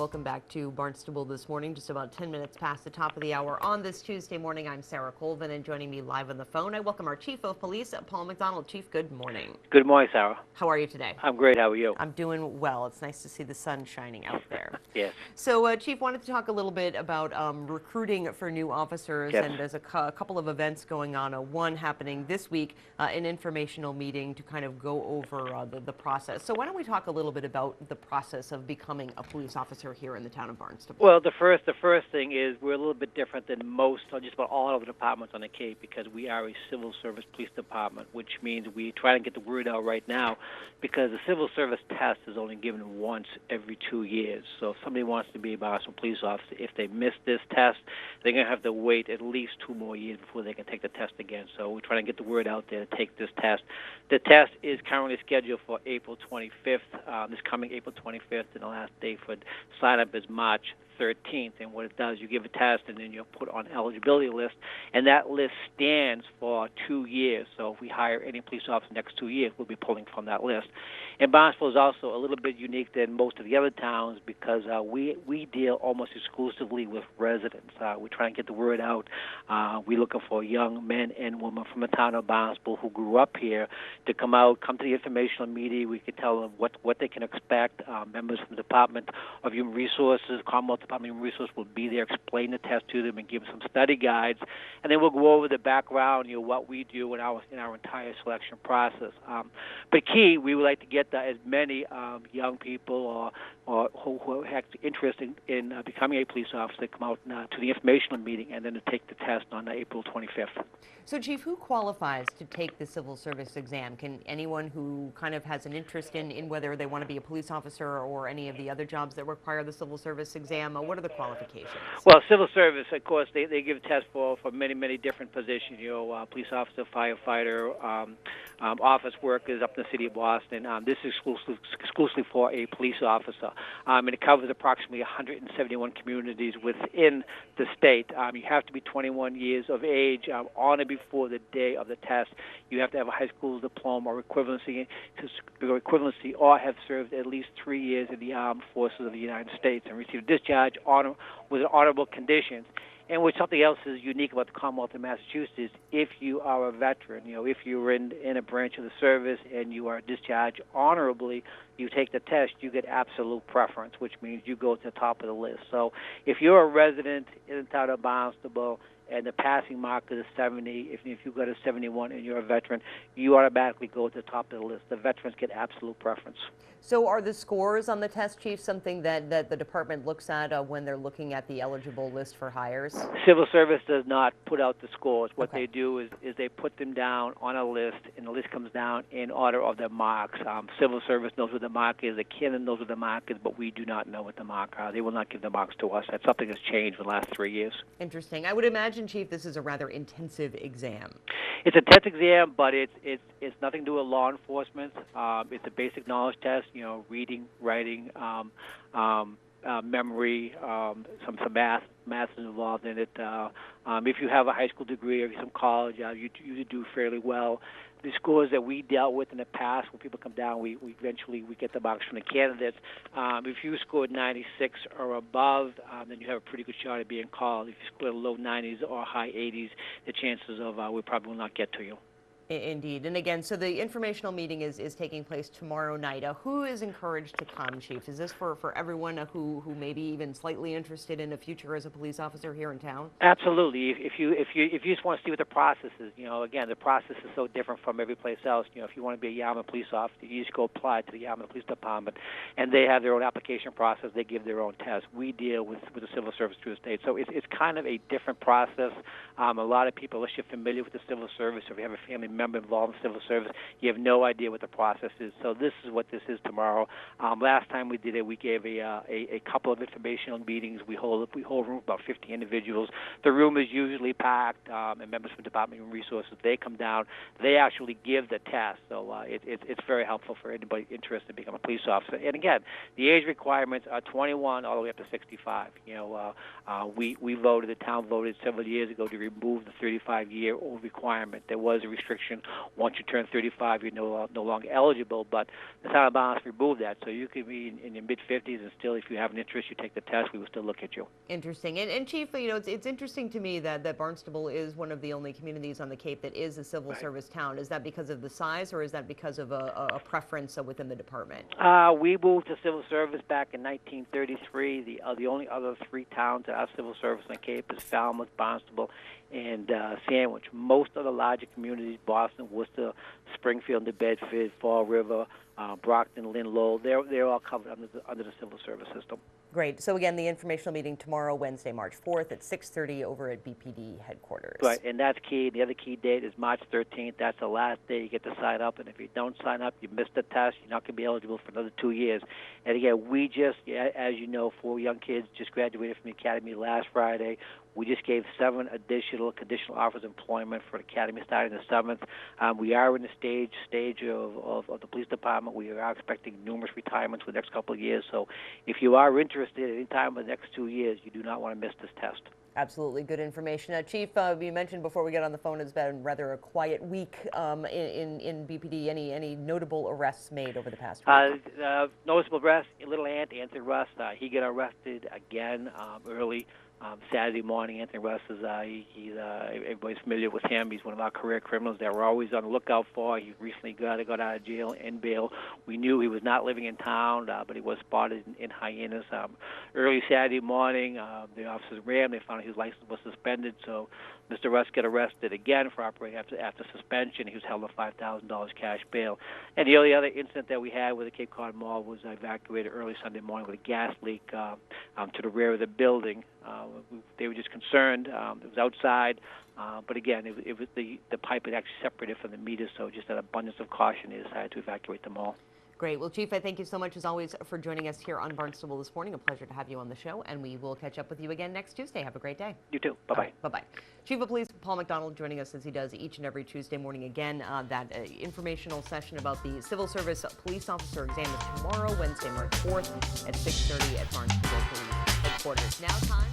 Welcome back to Barnstable This Morning, just about 10 minutes past the top of the hour on this Tuesday morning. I'm Sarah Colvin, and joining me live on the phone, I welcome our Chief of Police, Paul MacDonald. Chief, good morning. Good morning, Sarah. How are you today? I'm great. How are you? I'm doing well. It's nice to see the sun shining out there. Yes. So, Chief, wanted to talk a little bit about recruiting for new officers, Yes. and there's a couple of events going on. One happening this week, an informational meeting to kind of go over the process. So why don't we talk a little bit about the process of becoming a police officer here in the town of Barnstable? Well, the first thing is we're a little bit different than most, or just about all of the departments on the Cape, because we are a civil service police department, which means we try to get the word out right now, because the civil service test is only given once every 2 years. So if somebody wants to be a Barnstable police officer, if they miss this test, they're going to have to wait at least 2 more years before they can take the test again. So we're trying to get the word out there to take this test. The test is currently scheduled for April 25th, this coming April 25th, and the last day for sign up is March 13th. And what it does, you give a test and then you're put on eligibility list, and that list stands for 2 years. So if we hire any police officer next 2 years, we'll be pulling from that list. And Barnstable is also a little bit unique than most of the other towns, because we deal almost exclusively with residents. We're trying to get the word out. We're looking for young men and women from the town of Barnstable who grew up here to come to the informational meeting. We could tell them what they can expect. Members from the Department of Human Resources, Commonwealth Department of Human Resources will be there, explain the test to them, and give them some study guides. And then we'll go over the background, what we do in our entire selection process. But key, we would like to get as many young people or who have interest in becoming a police officer come out to the informational meeting and then to take the test on April 25th. So, Chief, who qualifies to take the civil service exam? Can anyone who kind of has an interest in whether they want to be a police officer or any of the other jobs that require the civil service exam? What are the qualifications? Well, civil service, of course, they give tests for many different positions. Police officer, firefighter, office workers up in the city of Boston. This is exclusively for a police officer, and it covers approximately 171 communities within the state. You have to be 21 years of age on or before the day of the test. You have to have a high school diploma or equivalency, or have served at least 3 years in the armed forces of the United States and received discharge with honorable conditions. And which something else is unique about the Commonwealth of Massachusetts, if you are a veteran, if you're in a branch of the service and you are discharged honorably, you take the test, you get absolute preference, which means you go to the top of the list. So if you're a resident in the town of Barnstable and the passing mark is 70, if you got a 71 and you're a veteran, you automatically go to the top of the list. The veterans get absolute preference. So are the scores on the test, Chief, something that the department looks at when they're looking at the eligible list for hires? Civil service does not put out the scores. What Okay. they do is they put them down on a list, and the list comes down in order of their marks. Civil service knows what the mark is. The canon knows what the mark is, but we do not know what the mark are. They will not give the marks to us. That's something that's changed in the last 3 years. Interesting. I would imagine, Chief, this is a rather intensive exam. It's a test exam, but it's nothing to do with law enforcement. It's a basic knowledge test. Reading, writing, memory, some math. Math is involved in it. If you have a high school degree or some college, you do fairly well. The scores that we dealt with in the past, when people come down, we eventually get the marks from the candidates. If you scored 96 or above, then you have a pretty good shot at being called. If you scored low 90s or high 80s, the chances of we probably will not get to you. Indeed. And again, so the informational meeting is taking place tomorrow night. Who is encouraged to come, Chief? Is this for everyone who may be even slightly interested in a future as a police officer here in town? Absolutely. If you just want to see what the process is, again, the process is so different from every place else. If you want to be a Yarmouth police officer, you just go apply to the Yarmouth Police Department, and they have their own application process. They give their own test. We deal with the civil service through the state, so it's kind of a different process. A lot of people, unless you're familiar with the civil service, or if you have a family member involved in civil service, you have no idea what the process is. So this is what this is tomorrow. Last time we did it, we gave a couple of informational meetings. We hold room about 50 individuals. The room is usually packed, and members from the Department of Human Resources, they come down. They actually give the test. So it's very helpful for anybody interested in becoming a police officer. And again, the age requirements are 21 all the way up to 65. The town voted several years ago to remove the 35-year-old requirement. There was a restriction restriction. Once you turn 35, you're no longer eligible. But the town of Barnstable removed that, so you could be in your mid-50s and still, if you have an interest, you take the test, we will still look at you. Interesting. And Chief, you know, it's interesting to me that Barnstable is one of the only communities on the Cape that is a civil service town. Is that because of the size, or is that because of a preference within the department? We moved to civil service back in 1933. The only other three towns that have civil service on the Cape is Falmouth, Barnstable, and Sandwich. Most of the larger communities, Boston, Worcester, Springfield, New Bedford, Fall River, Brockton, Lynn, Lowell, they're all covered under the civil service system. Great. So again, the informational meeting tomorrow, Wednesday, March 4th at 6:30 over at BPD headquarters. Right, and that's key. The other key date is March 13th. That's the last day you get to sign up, and if you don't sign up, you miss the test. You're not going to be eligible for another 2 years. And again, we just, as you know, 4 young kids just graduated from the academy last Friday. We just gave 7 additional conditional offers of employment for the academy starting the 7th. We are in the stage of the police department. We are expecting numerous retirements for the next couple of years. So if you are interested at any time in the next 2 years, you do not want to miss this test. Absolutely. Good information. Chief, you mentioned before we get on the phone, it's been rather a quiet week in BPD. Any notable arrests made over the past week? Noticeable arrest, Little Ant, Anthony Russ. He got arrested again early Saturday morning. Anthony Russ is everybody's familiar with him. He's one of our career criminals that we're always on the lookout for. He recently got out of jail in bail. We knew he was not living in town, but he was spotted in Hyannis. Early Saturday morning, the officers ran. They found his license was suspended, so Mr. Russ got arrested again for operating after suspension. He was held on $5,000 cash bail. And the only other incident that we had with the Cape Cod Mall was evacuated early Sunday morning with a gas leak to the rear of the building. They were just concerned. It was outside, but again, it was the pipe had actually separated from the meter, so just an abundance of caution, they decided to evacuate the mall. Great. Well, Chief, I thank you so much, as always, for joining us here on Barnstable This Morning. A pleasure to have you on the show, and we will catch up with you again next Tuesday. Have a great day. You too. Bye-bye. Right, bye-bye. Chief of Police Paul MacDonald joining us as he does each and every Tuesday morning. Again, that informational session about the Civil Service Police Officer exam is tomorrow, Wednesday, March 4th at 6:30 at Barnstable Police Headquarters. Now time